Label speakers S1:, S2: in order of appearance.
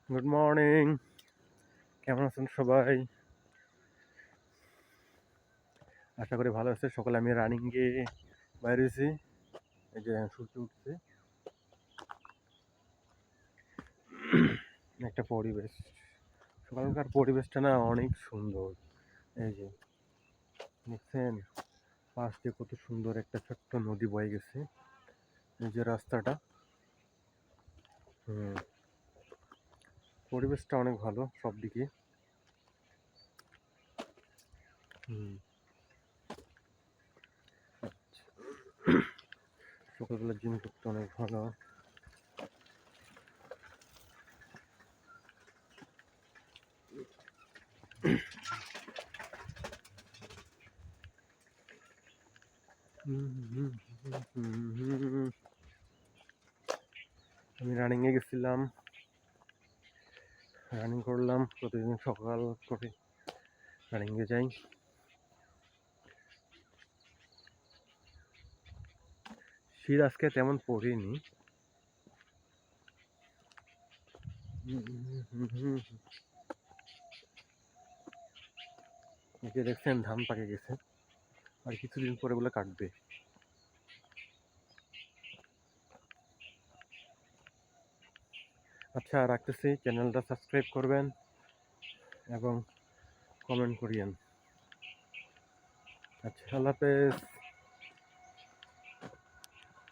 S1: Good morning. কেমন আছেন সবাই? আশা করি ভালো আছে। সকালে আমি রানিংয়ে বাইরেছি। এই যে সূর্য উঠছে। একটা পরিবেশ, সকালকার পরিবেশটা না অনেক সুন্দর। এই যে দেখছেন, পাশ দিয়ে কত সুন্দর একটা ছোট্ট নদী বয়ে গেছে। এই যে রাস্তাটা, পরিবেশটা অনেক ভালো সব দিকে। সকালবেলা জিম করতে অনেক ভালো। আমি রানিংয়ে গেছিলাম, রানিং করলাম। প্রতিদিন সকাল করে রানিংয়ে যাই। শীত আজকে তেমন পড়েনি। এই যে দেখছেন ধান পাকে গেছে, আর কিছুদিন পরে বলে কাটবে। আচ্ছা রাখতেছি, চ্যানেলটা সাবস্ক্রাইব করবেন এবং কমেন্ট করিয়েন। আচ্ছা, আল্লাহ হাফেজ।